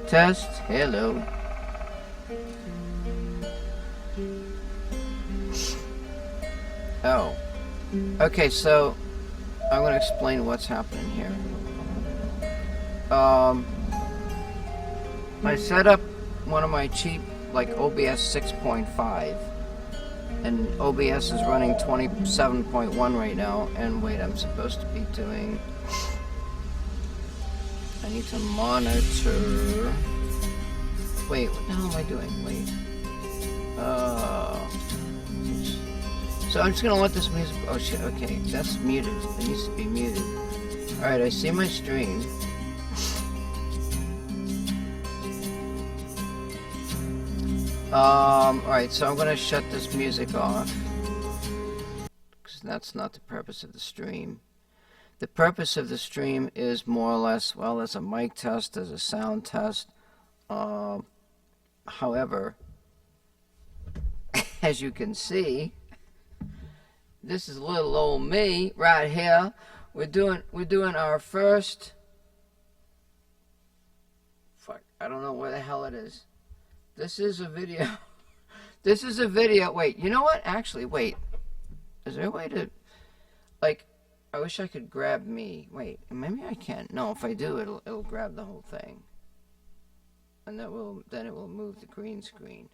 Test, hello. Oh. Okay, so I'm going to explain what's happening here. I set up one of my cheap, like OBS 6.5, and OBS is running 27.1 right now, and wait, I'm supposed to be doing... I need to monitor... Wait, what the hell am I doing? Wait. So I'm just gonna let this music... Oh shit, okay, that's muted. It needs to be muted. Alright, I see my stream. Alright, so I'm gonna shut this music off, because that's not the purpose of the stream. The purpose of the stream is more or less, well, as a mic test, as a sound test. However, as you can see, this is little old me right here. We're doing our first... Fuck, I don't know where the hell it is. This is a video. This is a video. Wait, you know what? Actually, wait. Is there a way to... Like, I wish I could grab me. Wait, maybe I can't. No, if I do, it'll grab the whole thing. And then it will move the green screen.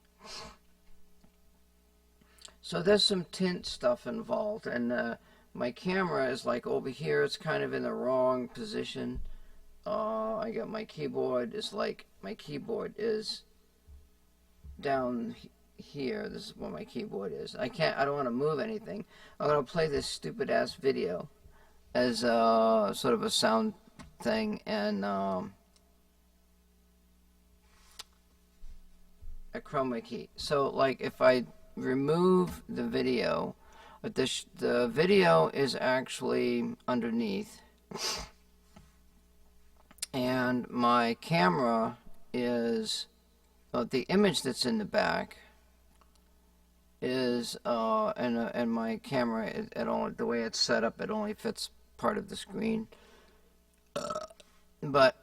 So there's some tint stuff involved, and my camera is like over here. It's kind of in the wrong position. I got my keyboard is like, my keyboard is down here. This is where my keyboard is. I don't want to move anything. I'm going to play this stupid ass video as sort of a sound thing, and a chroma key. So like if I remove the video, but the video is actually underneath, and my camera is the image that's in the back is and my camera, it only, the way it's set up, it only fits part of the screen, but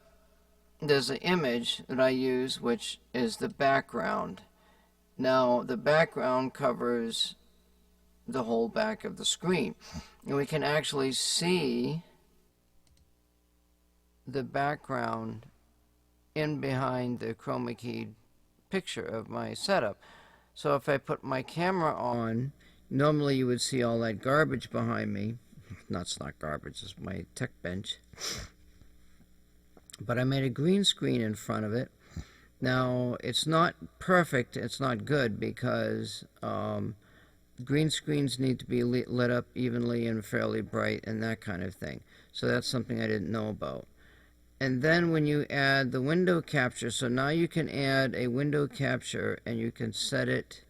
there's an image that I use which is the background. Now the background covers the whole back of the screen, and we can actually see the background in behind the chroma keyed picture of my setup. So if I put my camera on, normally you would see all that garbage behind me. It's not garbage, it's my tech bench. But I made a green screen in front of it. Now, it's not perfect, it's not good, because green screens need to be lit up evenly and fairly bright and that kind of thing. So that's something I didn't know about. And then when you add the window capture, so now you can add a window capture and you can set it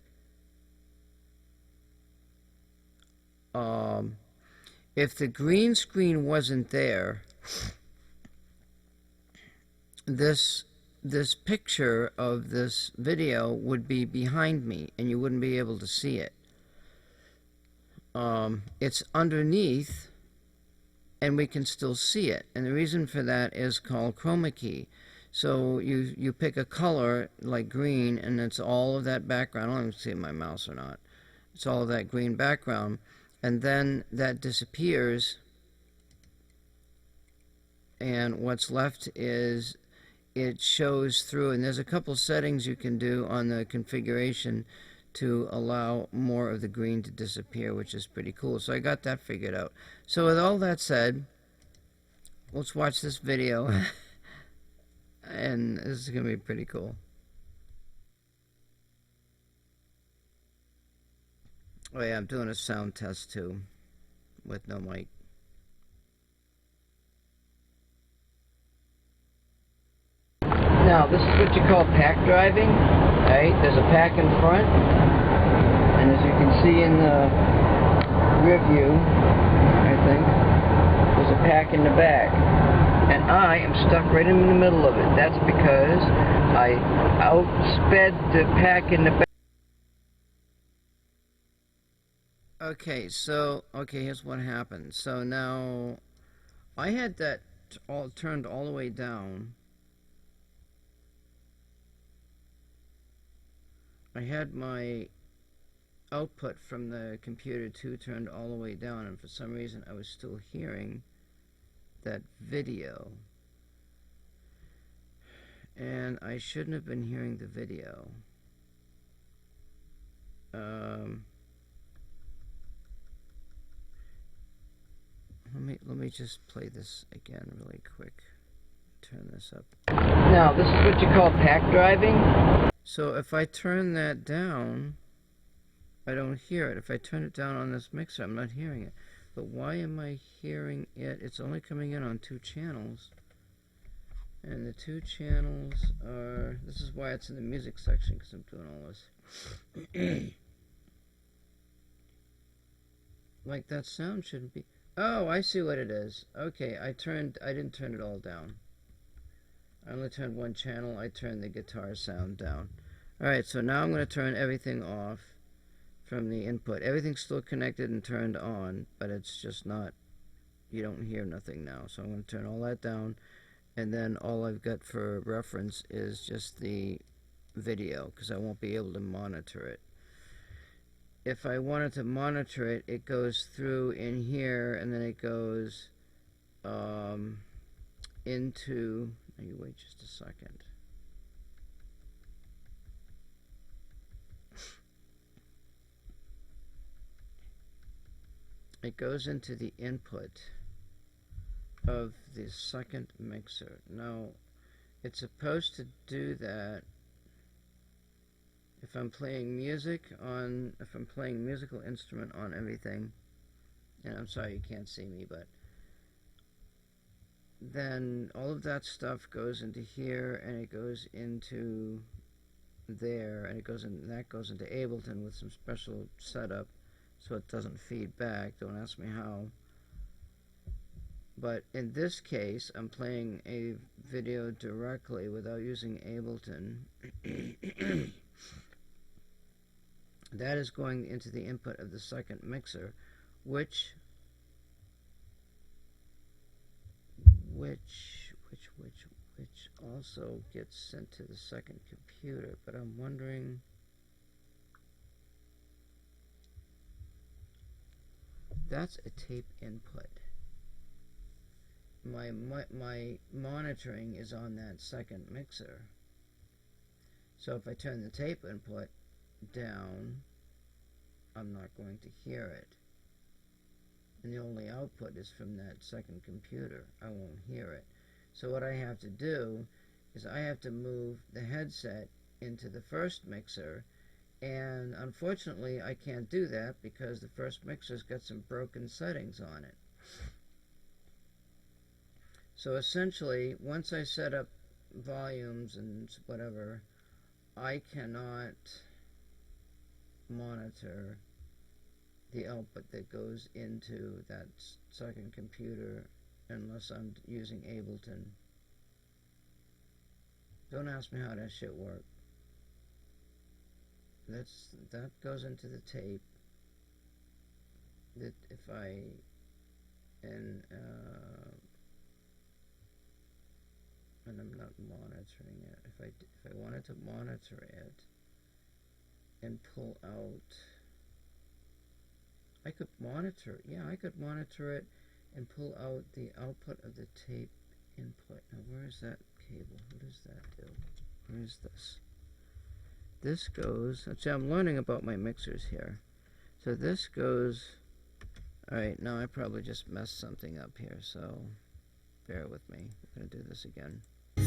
if the green screen wasn't there, this picture of this video would be behind me and you wouldn't be able to see it. It's underneath and we can still see it, and the reason for that is called chroma key. So you pick a color like green, and it's all of that background. I don't know if you see my mouse or not. It's all of that green background, and then that disappears, and what's left is it shows through. And there's a couple settings you can do on the configuration to allow more of the green to disappear, which is pretty cool. So I got that figured out. So with all that said, let's watch this video. And this is going to be pretty cool. Oh yeah, I'm doing a sound test too, with no mic. Now, this is what you call pack driving. Right? There's a pack in front, and as you can see in the rear view, I think, there's a pack in the back. And I am stuck right in the middle of it. That's because I outsped the pack in the back. Okay, so, here's what happened. So now, I had that all turned all the way down, I had my output from the computer 2 turned all the way down, and for some reason I was still hearing that video, and I shouldn't have been hearing the video. Let me just play this again really quick. Turn this up. Now, this is what you call pack driving. So if I turn that down, I don't hear it. If I turn it down on this mixer, I'm not hearing it. But why am I hearing it? It's only coming in on 2 channels. And the 2 channels are... This is why it's in the music section, because I'm doing all this. Like, that sound shouldn't be... Oh, I see what it is. Okay, I didn't turn it all down. I only turned 1 channel. I turned the guitar sound down. Alright, so now I'm going to turn everything off from the input. Everything's still connected and turned on, but it's just not... You don't hear nothing now. So I'm going to turn all that down, and then all I've got for reference is just the video, because I won't be able to monitor it. If I wanted to monitor it, it goes through in here, and then it goes into... Now you wait just a second. It goes into the input of the second mixer. Now, it's supposed to do that if I'm playing music on, if I'm playing musical instrument on everything, and I'm sorry you can't see me, but then all of that stuff goes into here, and it goes into there, and it goes in, that goes into Ableton with some special setup so it doesn't feed back. Don't ask me how. But in this case, I'm playing a video directly without using Ableton. That is going into the input of the second mixer, which also gets sent to the second computer. But I'm wondering, that's a tape input. My monitoring is on that second mixer. So if I turn the tape input down, I'm not going to hear it. And the only output is from that second computer. I won't hear it. So what I have to do is I have to move the headset into the first mixer, and unfortunately I can't do that because the first mixer's got some broken settings on it. So essentially, once I set up volumes and whatever, I cannot monitor the output that goes into that second computer unless I'm using Ableton. Don't ask me how that shit works. That goes into the tape. That if I and I'm not monitoring it. If I wanted to monitor it and pull out, I could monitor. Yeah, I could monitor it and pull out the output of the tape input. Now, where is that cable? What does that do? Where is this? This goes. See, I'm learning about my mixers here. So this goes. All right, now I probably just messed something up here. So bear with me. I'm gonna do this again. I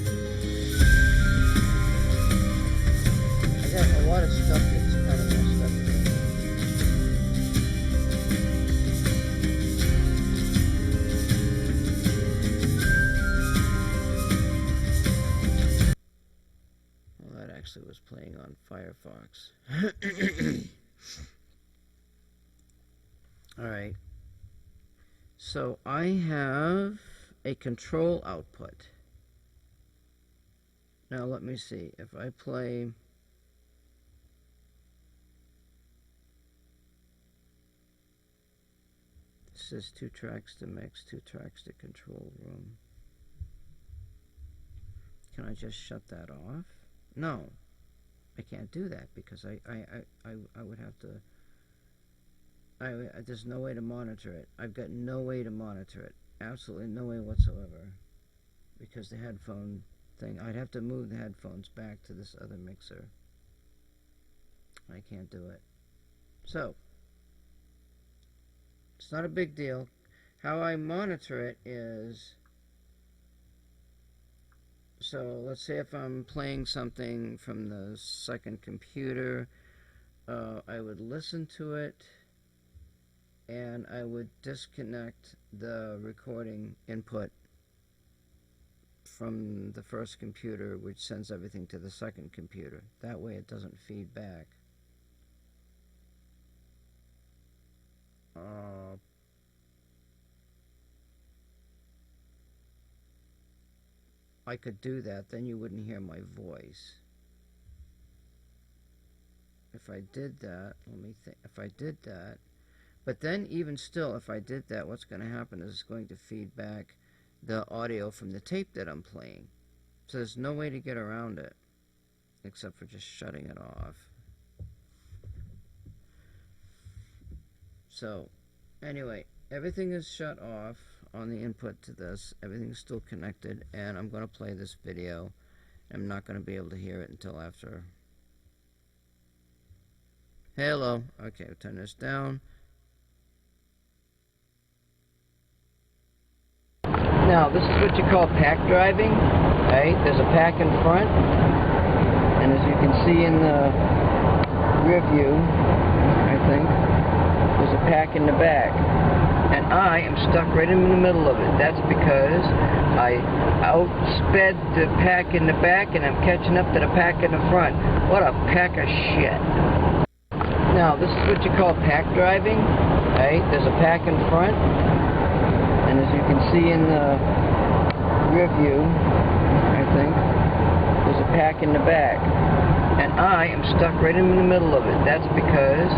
got a lot of stuff that's kind of messed up here. Well, that actually was playing on Firefox. Alright. So I have a control output. Now let me see. If I play... This says 2 tracks to mix, 2 tracks to control room. can I just shut that off? No, I can't do that because I would have to. There's no way to monitor it. I've got no way to monitor it. Absolutely no way whatsoever. Because the headphone thing, I'd have to move the headphones back to this other mixer. I can't do it. So, it's not a big deal. How I monitor it is, so let's say if I'm playing something from the second computer, I would listen to it and I would disconnect the recording input from the first computer, which sends everything to the second computer. That way it doesn't feed back. I could do that, then you wouldn't hear my voice. If I did that, let me think, if I did that, but then even still, if I did that, what's going to happen is it's going to feed back the audio from the tape that I'm playing. So there's no way to get around it, except for just shutting it off. So, anyway, everything is shut off on the input to this. Everything's still connected, and I'm going to play this video. I'm not going to be able to hear it until after. Hello. Okay, I'll turn this down. Now, this is what you call pack driving, right? There's a pack in front, and as you can see in the rear view, I think, there's a pack in the back. And I am stuck right in the middle of it. That's because I outsped the pack in the back, and I'm catching up to the pack in the front. What a pack of shit. Now, this is what you call pack driving, right? There's a pack in front, and as you can see in the rear view, I think, there's a pack in the back. And I am stuck right in the middle of it. That's because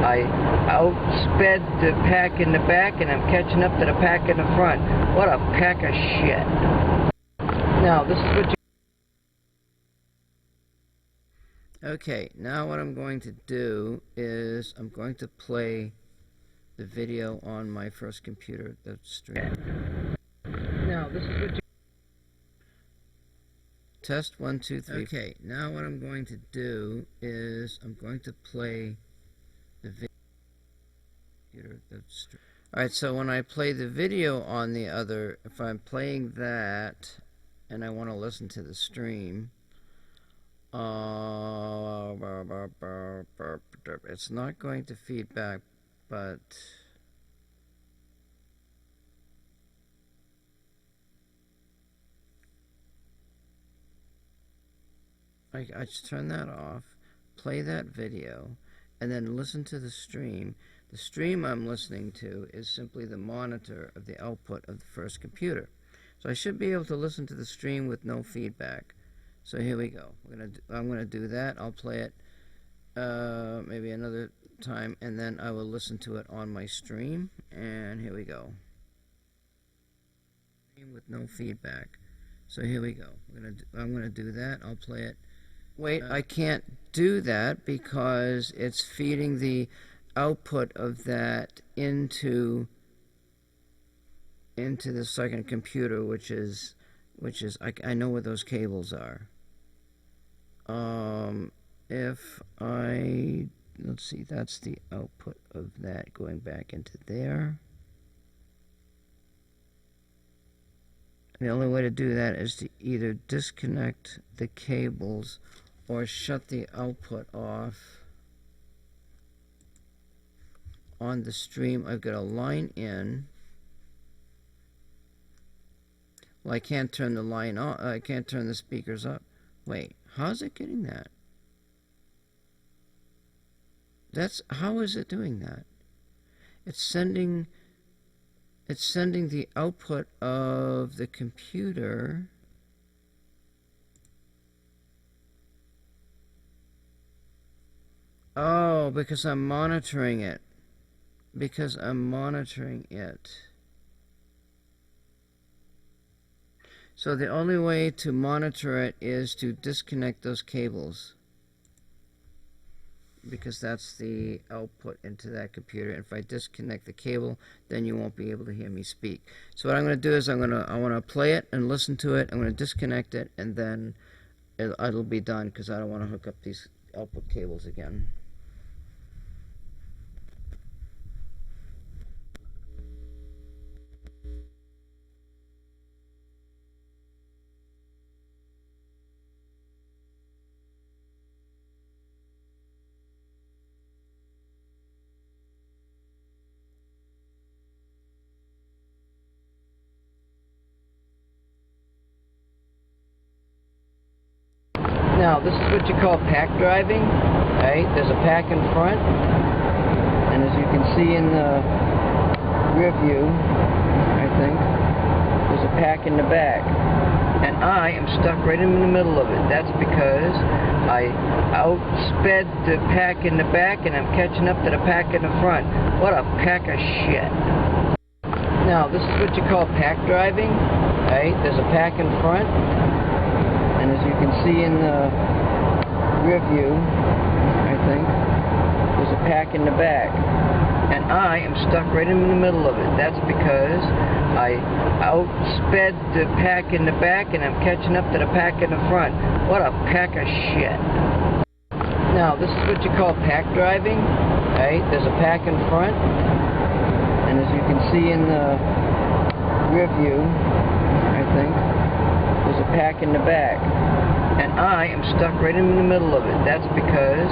I outsped the pack in the back, and I'm catching up to the pack in the front. What a pack of shit. Now, this is what you... Okay, now what I'm going to do is I'm going to play the video on my first computer, the stream. Now, this is what you... Test 1, 2, 3. Okay, now what I'm going to do is I'm going to play the video. Alright, so when I play the video on the other, if I'm playing that and I want to listen to the stream, it's not going to feed back, but I just turn that off, play that video, and then listen to the stream. The stream I'm listening to is simply the monitor of the output of the first computer. So I should be able to listen to the stream with no feedback. So here we go. I'm going to do that. I'll play it maybe another time, and then I will listen to it on my stream. And here we go. With no feedback. So here we go. I'm going to do that. I'll play it. Wait, I can't do that because it's feeding the output of that into the second computer, which is I know where those cables are. If I, let's see, that's the output of that going back into there. The only way to do that is to either disconnect the cables or shut the output off on the stream. I've got a line in. Well, I can't turn the line on. I can't turn the speakers up. Wait, how's it getting that? How is it doing that? It's sending the output of the computer because I'm monitoring it. So the only way to monitor it is to disconnect those cables, because that's the output into that computer. And if I disconnect the cable, then you won't be able to hear me speak. So what I'm going to do is I want to play it and listen to it. I'm going to disconnect it, and then it'll be done, because I don't want to hook up these output cables again. Now, this is what you call pack driving, right? There's a pack in front, and as you can see in the rear view, I think, there's a pack in the back. And I am stuck right in the middle of it. That's because I outsped the pack in the back, and I'm catching up to the pack in the front. What a pack of shit. Now, this is what you call pack driving, right? There's a pack in front, and as you can see in the rear view, I think, there's a pack in the back. And I am stuck right in the middle of it. That's because I outsped the pack in the back, and I'm catching up to the pack in the front. What a pack of shit. Now, this is what you call pack driving, right? There's a pack in front, and as you can see in the rear view, I think, there's a pack in the back. And I am stuck right in the middle of it. That's because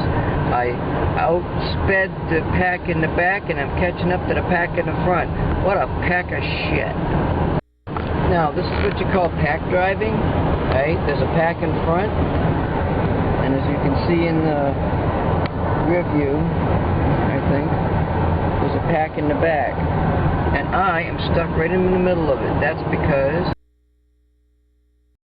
I outsped the pack in the back, and I'm catching up to the pack in the front. What a pack of shit. Now, this is what you call pack driving, right? There's a pack in front, and as you can see in the rear view, I think, there's a pack in the back. And I am stuck right in the middle of it. That's because